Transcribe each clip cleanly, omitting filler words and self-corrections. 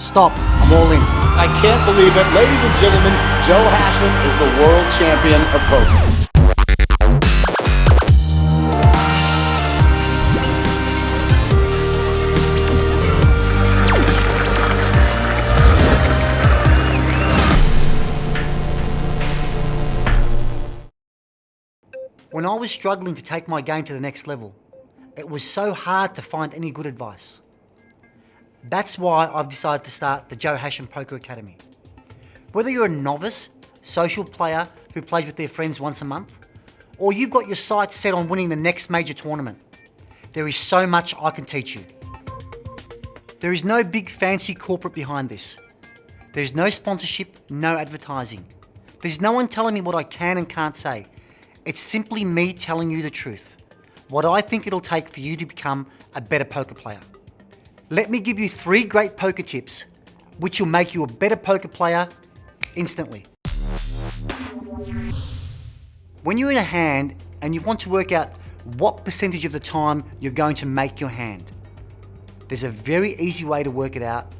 Stop. I'm all in. I can't believe it. Ladies and gentlemen, Joe Hachem is the world champion of poker. When I was struggling to take my game to the next level, it was so hard to find any good advice. That's why I've decided to start the Joe Hachem Poker Academy. Whether you're a novice, social player who plays with their friends once a month, or you've got your sights set on winning the next major tournament, there is so much I can teach you. There is no big fancy corporate behind this. There's no sponsorship, no advertising. There's no one telling me what I can and can't say. It's simply me telling you the truth, what I think it'll take for you to become a better poker player. Let me give you 3 great poker tips which will make you a better poker player instantly. When you're in a hand and you want to work out what percentage of the time you're going to make your hand, there's a very easy way to work it out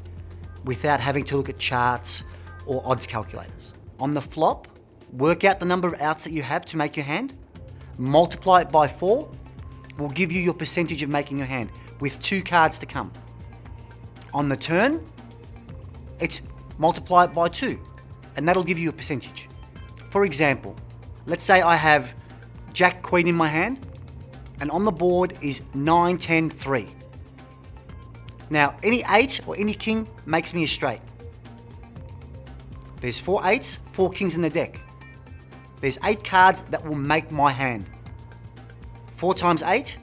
without having to look at charts or odds calculators. On the flop, work out the number of outs that you have to make your hand, multiply it by 4, will give you your percentage of making your hand with 2 cards to come. On the turn, it's multiply it by 2, and that'll give you a percentage. For example, let's say I have Jack Queen in my hand, and on the board is 9, 10, 3. Now, any 8 or any king makes me a straight. There's 4 8s, 4 kings in the deck. There's 8 cards that will make my hand. 4 times 8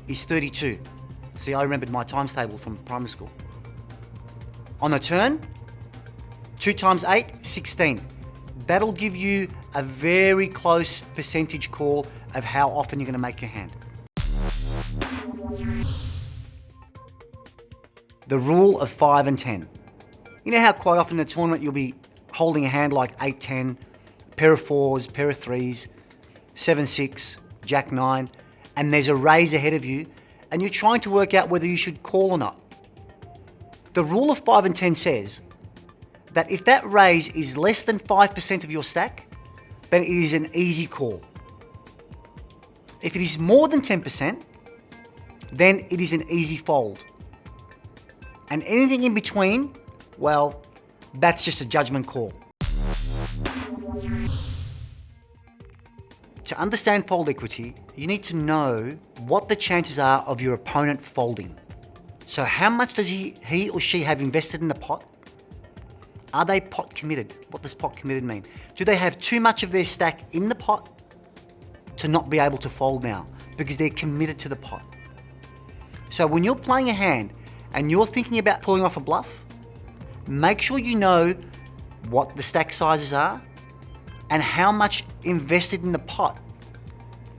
is 32. See, I remembered my times table from primary school. On a turn, 2 times 8, 16. That'll give you a very close percentage call of how often you're going to make your hand. The rule of 5 and 10. You know how quite often in a tournament you'll be holding a hand like 8, 10, pair of 4s, pair of 3s, 7, 6, Jack 9, and there's a raise ahead of you, and you're trying to work out whether you should call or not. The rule of 5 and 10 says that if that raise is less than 5% of your stack, then it is an easy call. If it is more than 10%, then it is an easy fold. And anything in between, well, that's just a judgment call. To understand fold equity, you need to know what the chances are of your opponent folding. So how much does he or she have invested in the pot? Are they pot committed? What does pot committed mean? Do they have too much of their stack in the pot to not be able to fold now because they're committed to the pot? So when you're playing a hand and you're thinking about pulling off a bluff, make sure you know what the stack sizes are and how much invested in the pot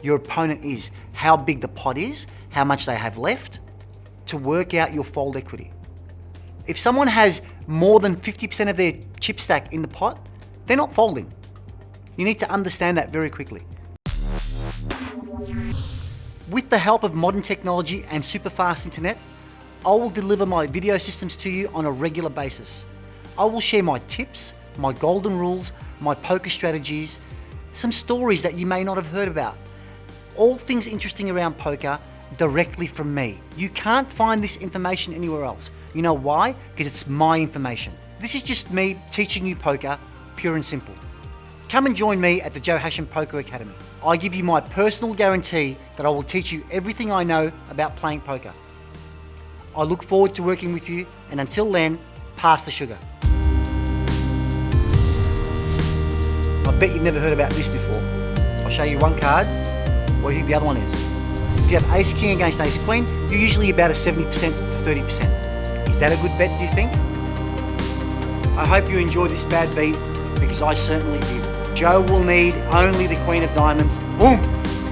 your opponent is, how big the pot is, how much they have left, to work out your fold equity. If someone has more than 50% of their chip stack in the pot, they're not folding. You need to understand that very quickly. With the help of modern technology and super fast internet, I will deliver my video systems to you on a regular basis. I will share my tips, my golden rules, my poker strategies, some stories that you may not have heard about. All things interesting around poker directly from me. You can't find this information anywhere else. You know why? Because it's my information. This is just me teaching you poker, pure and simple. Come and join me at the Joe Hachem Poker Academy. I give you my personal guarantee that I will teach you everything I know about playing poker. I look forward to working with you, and until then, pass the sugar. I bet you've never heard about this before. I'll show you one card. What do you think the other one is? If you have ace king against ace queen, you're usually about a 70% to 30%. Is that a good bet, do you think? I hope you enjoyed this bad beat, because I certainly did. Joe will need only the queen of diamonds. Boom!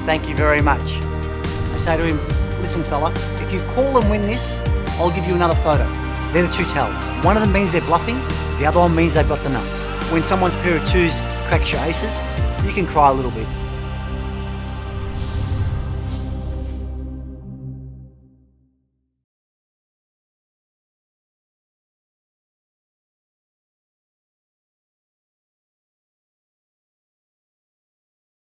Thank you very much. I say to him, listen fella, if you call and win this, I'll give you another photo. They're the two tells. One of them means they're bluffing, the other one means they've got the nuts. When someone's pair of twos cracks your aces, you can cry a little bit.